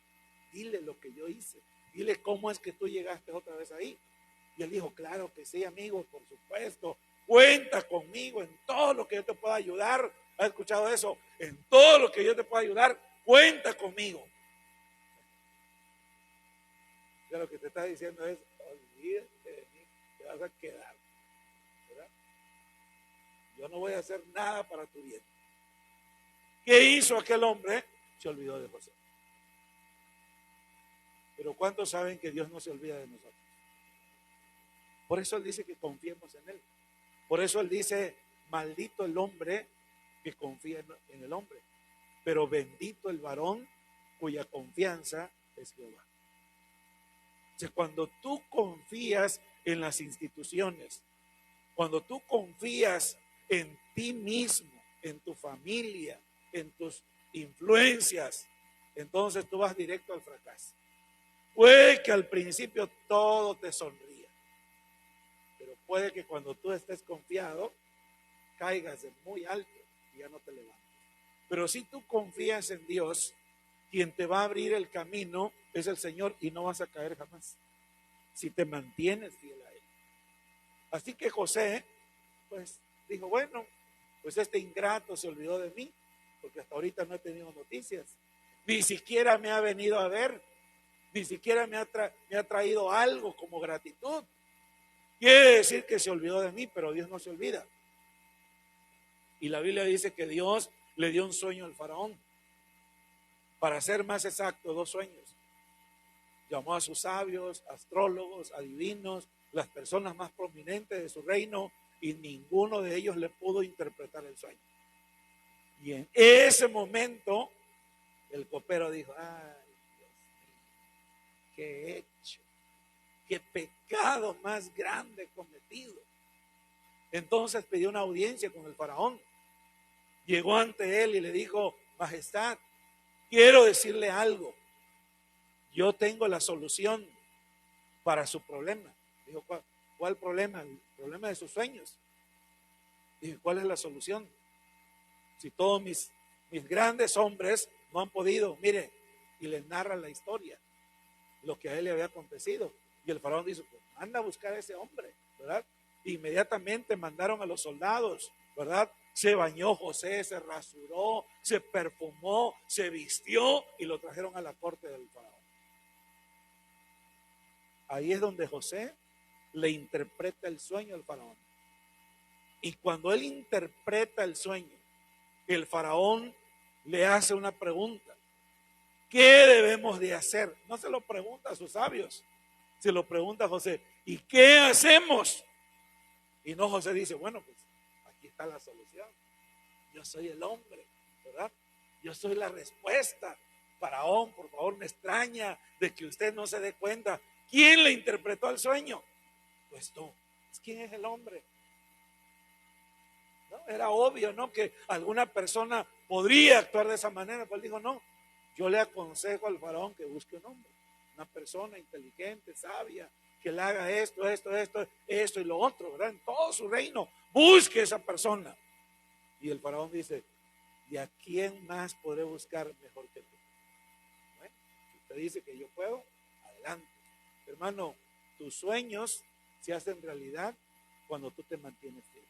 Dile lo que yo hice. Dile cómo es que tú llegaste otra vez ahí. Y él dijo, claro que sí, amigo, por supuesto. Cuenta conmigo en todo lo que yo te pueda ayudar. ¿Has escuchado eso? En todo lo que yo te pueda ayudar, cuenta conmigo. Ya lo que te está diciendo es, olvídate de mí, te vas a quedar. ¿Verdad? Yo no voy a hacer nada para tu bien. ¿Qué hizo aquel hombre? Se olvidó de José. Pero ¿cuántos saben que Dios no se olvida de nosotros? Por eso Él dice que confiemos en Él. Por eso Él dice, maldito el hombre que confía en el hombre, pero bendito el varón cuya confianza es Jehová. O sea, cuando tú confías en las instituciones, cuando tú confías en ti mismo, en tu familia, en tus influencias, entonces tú vas directo al fracaso. Puede que al principio todo te sonría, pero puede que cuando tú estés confiado, caigas de muy alto y ya no te levantes. Pero si tú confías en Dios, quien te va a abrir el camino es el Señor y no vas a caer jamás, si te mantienes fiel a Él. Así que José, pues, dijo, bueno, pues este ingrato se olvidó de mí, porque hasta ahorita no he tenido noticias. Ni siquiera me ha venido a ver, ni siquiera me ha traído algo como gratitud. Quiere decir que se olvidó de mí, pero Dios no se olvida. Y la Biblia dice que Dios le dio un sueño al faraón. Para ser más exacto, 2 sueños. Llamó a sus sabios, astrólogos, adivinos, las personas más prominentes de su reino, y ninguno de ellos le pudo interpretar el sueño. Y en ese momento, el copero dijo, ay, Dios mío, ¿qué he hecho? ¿Qué pecado más grande he cometido? Entonces pidió una audiencia con el faraón. Llegó ante él y le dijo, majestad, quiero decirle algo. Yo tengo la solución para su problema. Dijo, ¿cuál problema? El problema de sus sueños. Dije, ¿cuál es la solución? Si todos mis grandes hombres no han podido, mire, y le narran la historia, lo que a él le había acontecido. Y el faraón dice, pues anda a buscar a ese hombre, ¿verdad? Inmediatamente mandaron a los soldados, ¿verdad? Se bañó José, se rasuró, se perfumó, se vistió y lo trajeron a la corte del faraón. Ahí es donde José le interpreta el sueño al faraón. Y cuando él interpreta el sueño, el faraón le hace una pregunta. ¿Qué debemos de hacer? No se lo pregunta a sus sabios, se lo pregunta a José. ¿Y qué hacemos? Y no, José dice, bueno, pues aquí está la solución. Yo soy el hombre, ¿verdad? Yo soy la respuesta. Faraón, por favor, me extraña de que usted no se dé cuenta. ¿Quién le interpretó el sueño? Pues tú. ¿Quién es el hombre? ¿No? Era obvio, ¿no? Que alguna persona podría actuar de esa manera. Pues él dijo, no, yo le aconsejo al faraón que busque un hombre, una persona inteligente, sabia, que le haga esto y lo otro, ¿verdad? En todo su reino, busque esa persona. Y el faraón dice, ¿y a quién más podré buscar mejor que tú? Bueno, si usted dice que yo puedo, adelante. Hermano, tus sueños se hacen realidad cuando tú te mantienes fiel.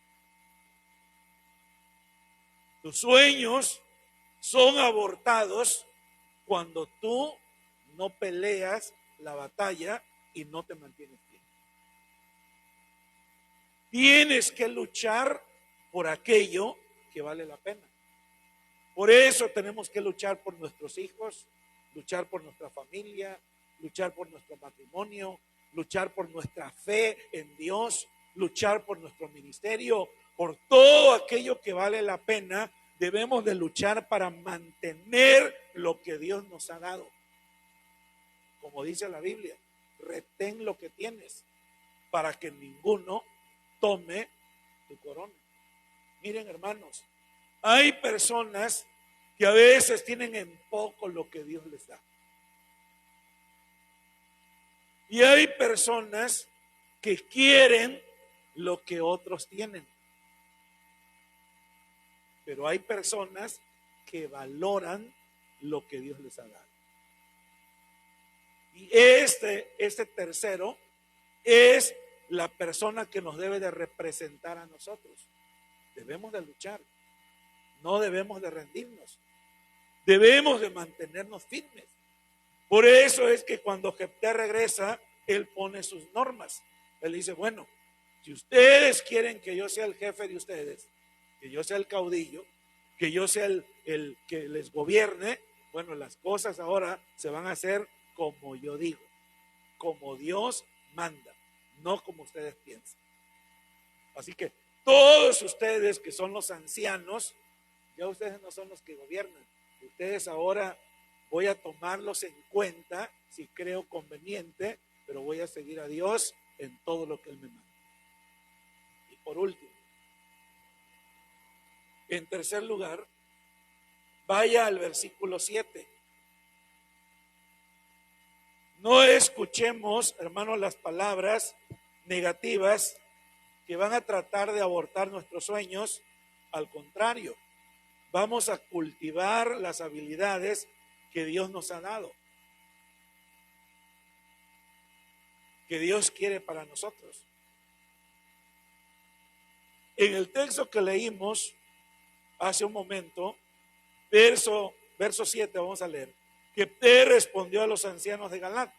Tus sueños son abortados cuando tú no peleas la batalla y no te mantienes fiel. Tienes que luchar por aquello que vale la pena. Por eso tenemos que luchar por nuestros hijos, luchar por nuestra familia, luchar por nuestro matrimonio, luchar por nuestra fe en Dios, luchar por nuestro ministerio, por todo aquello que vale la pena. Debemos de luchar para mantener lo que Dios nos ha dado. Como dice la Biblia, retén lo que tienes para que ninguno tome tu corona. Miren, hermanos, hay personas que a veces tienen en poco lo que Dios les da. Y hay personas que quieren lo que otros tienen. Pero hay personas que valoran lo que Dios les ha dado. Y este tercero es la persona que nos debe de representar a nosotros. Debemos de luchar, no debemos de rendirnos, debemos de mantenernos firmes. Por eso es que cuando Jefté regresa, él pone sus normas. Él dice, bueno, si ustedes quieren que yo sea el jefe de ustedes, que yo sea el caudillo, que yo sea el que les gobierne, bueno, las cosas ahora se van a hacer como yo digo, como Dios manda, no como ustedes piensan. Así que todos ustedes que son los ancianos, ya ustedes no son los que gobiernan. Ustedes ahora voy a tomarlos en cuenta si creo conveniente, pero voy a seguir a Dios en todo lo que Él me manda. Y por último, en tercer lugar, vaya al versículo 7. No escuchemos, hermanos, las palabras negativas que van a tratar de abortar nuestros sueños. Al contrario, vamos a cultivar las habilidades que Dios nos ha dado, que Dios quiere para nosotros. En el texto que leímos hace un momento, verso 7, vamos a leer. Jefté respondió a los ancianos de Galaad: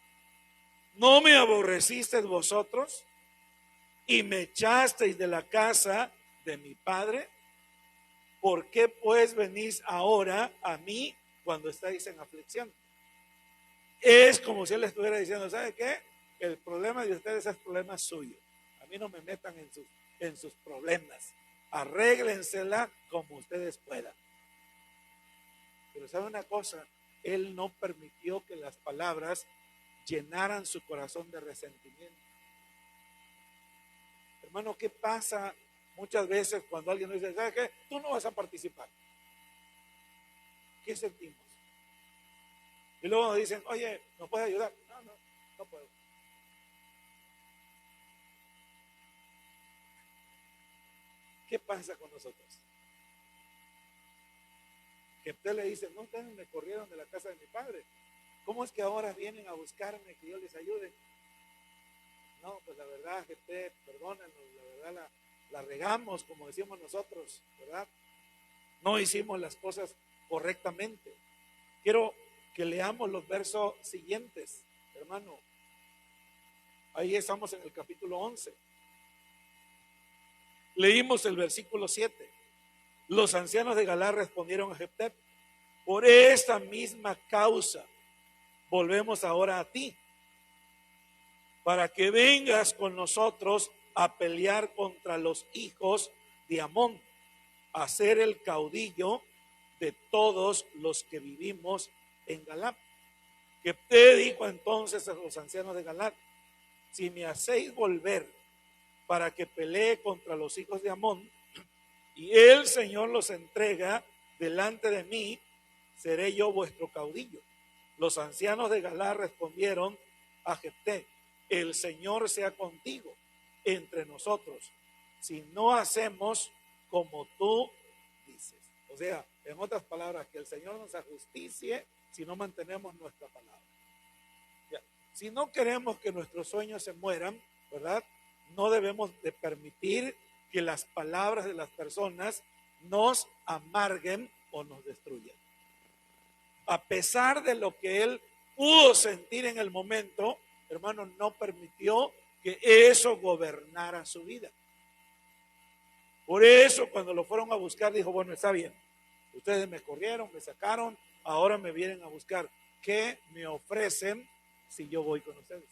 ¿no me aborrecisteis vosotros y me echasteis de la casa de mi padre? ¿Por qué pues venís ahora a mí cuando estáis en aflicción? Es como si él estuviera diciendo, ¿sabe qué? El problema de ustedes es problema suyo. A mí no me metan en sus problemas. Arréglensela como ustedes puedan. Pero ¿sabe una cosa? Él no permitió que las palabras llenaran su corazón de resentimiento. Hermano, ¿qué pasa muchas veces cuando alguien nos dice, ¿sabes qué? Tú no vas a participar? ¿Qué sentimos? Y luego nos dicen, oye, ¿nos puedes ayudar? No puedo. ¿Qué pasa con nosotros? Que usted le dice, no, ustedes me corrieron de la casa de mi padre. ¿Cómo es que ahora vienen a buscarme que yo les ayude? No, pues la verdad, Jefté, perdónenos, la verdad la regamos, como decimos nosotros, ¿verdad? No hicimos las cosas correctamente. Quiero que leamos los versos siguientes, hermano. Ahí estamos en el capítulo 11. Leímos el versículo 7. Los ancianos de Galaad respondieron a Jefté: por esta misma causa volvemos ahora a ti, para que vengas con nosotros a pelear contra los hijos de Amón, a ser el caudillo de todos los que vivimos en Galaad. Jefté dijo entonces a los ancianos de Galaad: si me hacéis volver para que pelee contra los hijos de Amón, y el Señor los entrega delante de mí, seré yo vuestro caudillo. Los ancianos de Galaad respondieron a Jefté: el Señor sea contigo entre nosotros, si no hacemos como tú dices. O sea, en otras palabras, que el Señor nos ajusticie si no mantenemos nuestra palabra. Ya. Si no queremos que nuestros sueños se mueran, ¿verdad? No debemos de permitir que las palabras de las personas nos amarguen o nos destruyan. A pesar de lo que él pudo sentir en el momento, hermano, no permitió que eso gobernara su vida. Por eso cuando lo fueron a buscar dijo, bueno, está bien, ustedes me corrieron, me sacaron, ahora me vienen a buscar. ¿Qué me ofrecen si yo voy con ustedes?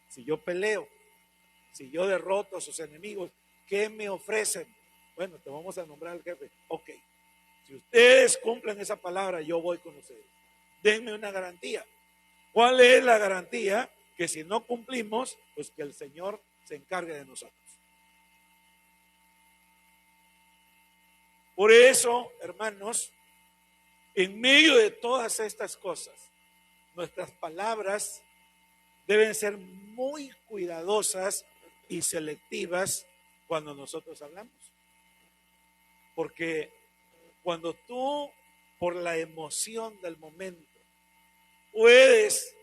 Si yo peleo, si yo derroto a sus enemigos, ¿qué me ofrecen? Bueno, te vamos a nombrar al jefe. Ok, si ustedes cumplen esa palabra, yo voy con ustedes. Denme una garantía. ¿Cuál es la garantía? Que si no cumplimos, pues que el Señor se encargue de nosotros. Por eso, hermanos, en medio de todas estas cosas, nuestras palabras deben ser muy cuidadosas y selectivas cuando nosotros hablamos. Porque cuando tú, por la emoción del momento, puedes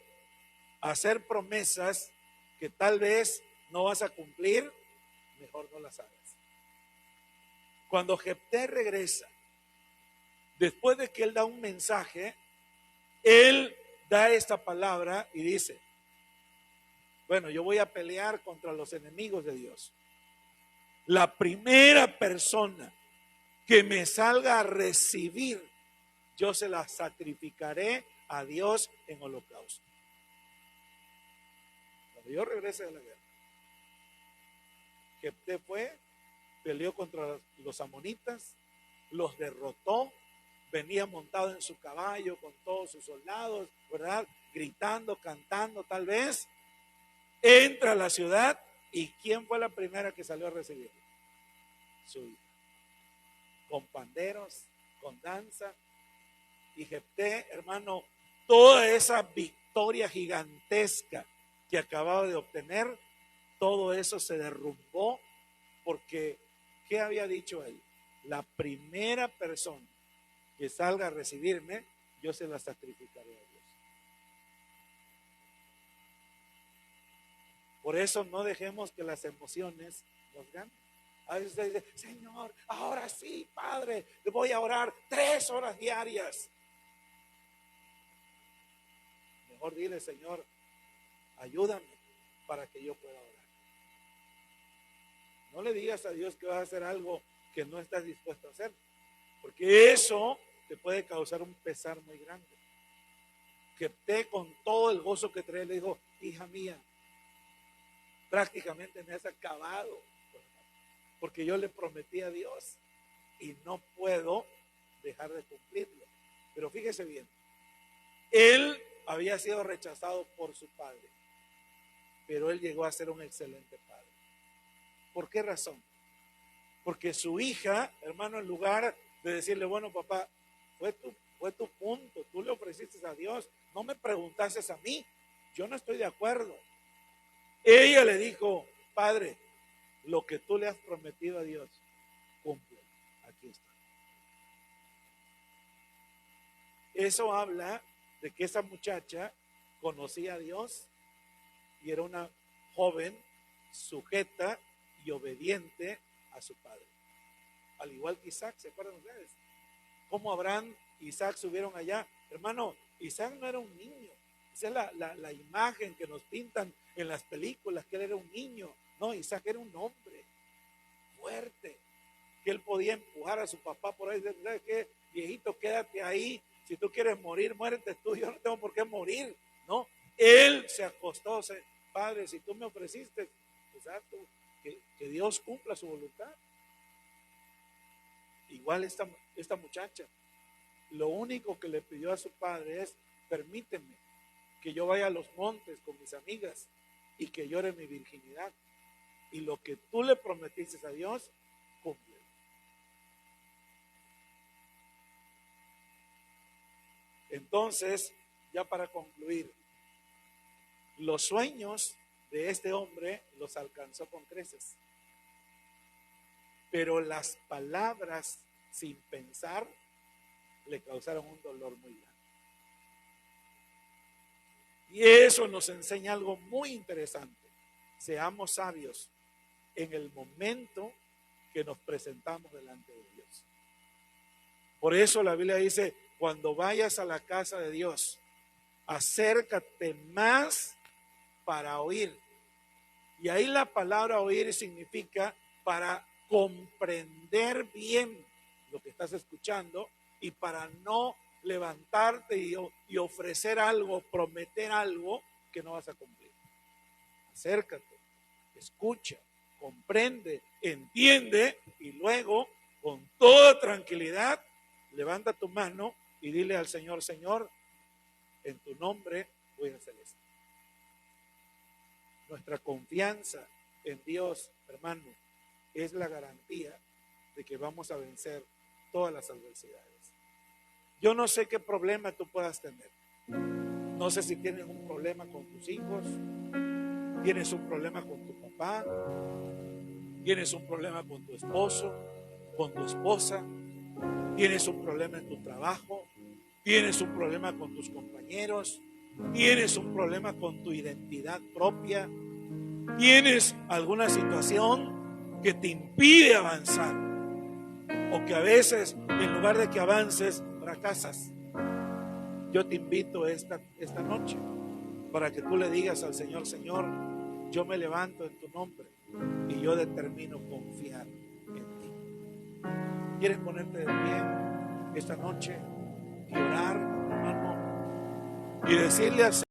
hacer promesas que tal vez no vas a cumplir, mejor no las hagas. Cuando Jefté regresa, después de que él da un mensaje, él da esta palabra y dice, bueno, yo voy a pelear contra los enemigos de Dios. La primera persona que me salga a recibir, yo se la sacrificaré a Dios en holocausto. Cuando yo regrese de la guerra, Jefté fue, peleó contra los amonitas, los derrotó, venía montado en su caballo con todos sus soldados, ¿verdad? Gritando, cantando tal vez. Entra a la ciudad y ¿quién fue la primera que salió a recibirlo? Su hija. Con panderos, con danza. Y Jefté, hermano, toda esa victoria gigantesca que acababa de obtener, todo eso se derrumbó porque, ¿qué había dicho él? La primera persona que salga a recibirme, yo se la sacrificaré a Dios. Por eso no dejemos que las emociones nos ganen. A veces usted dice, Señor, ahora sí, Padre, te voy a orar 3 horas diarias. Mejor dile, Señor, ayúdame para que yo pueda orar. No le digas a Dios que vas a hacer algo que no estás dispuesto a hacer, porque eso te puede causar un pesar muy grande. Jefté, con todo el gozo que trae, le dijo, hija mía, prácticamente me has acabado, porque yo le prometí a Dios y no puedo dejar de cumplirlo. Pero fíjese bien, él había sido rechazado por su padre, pero él llegó a ser un excelente padre. ¿Por qué razón? Porque su hija, hermano, en lugar de decirle, bueno, papá, fue tu punto, tú le ofreciste a Dios, no me preguntaste a mí, yo no estoy de acuerdo. Ella le dijo, Padre, lo que tú le has prometido a Dios, cumple, aquí está. Eso habla de que esa muchacha conocía a Dios y era una joven sujeta y obediente a su padre. Al igual que Isaac, ¿se acuerdan ustedes? ¿Cómo Abraham y Isaac subieron allá? Hermano, Isaac no era un niño. Esa es la imagen que nos pintan en las películas, que él era un niño. No, Isaac era un hombre fuerte, que él podía empujar a su papá por ahí. ¿Sabes qué? Viejito, quédate ahí. Si tú quieres morir, muérete tú. Yo no tengo por qué morir. No, él se acostó. Padre, si tú me ofreciste, exacto, que Dios cumpla su voluntad. Igual esta muchacha, lo único que le pidió a su padre es, permíteme que yo vaya a los montes con mis amigas y que llore mi virginidad. Y lo que tú le prometiste a Dios, cumple. Entonces, ya para concluir, los sueños de este hombre los alcanzó con creces, pero las palabras sin pensar le causaron un dolor muy grande. Y eso nos enseña algo muy interesante. Seamos sabios en el momento que nos presentamos delante de Dios. Por eso la Biblia dice, cuando vayas a la casa de Dios, acércate más para oír. Y ahí la palabra oír significa para comprender bien lo que estás escuchando y para no levantarte y ofrecer algo, prometer algo que no vas a cumplir. Acércate, escucha, comprende, entiende y luego con toda tranquilidad levanta tu mano y dile al Señor, Señor, en tu nombre voy a hacer esto. Nuestra confianza en Dios, hermano, es la garantía de que vamos a vencer todas las adversidades. Yo no sé qué problema tú puedas tener. No sé si tienes un problema con tus hijos, tienes un problema con tu papá, tienes un problema con tu esposo, con tu esposa, tienes un problema en tu trabajo, tienes un problema con tus compañeros, tienes un problema con tu identidad propia, tienes alguna situación que te impide avanzar o que a veces en lugar de que avances fracasas. Yo te invito esta noche para que tú le digas al Señor, Señor, yo me levanto en tu nombre y yo determino confiar en ti. ¿Quieres ponerte de pie esta noche y orar, hermano? Y decirle al Señor,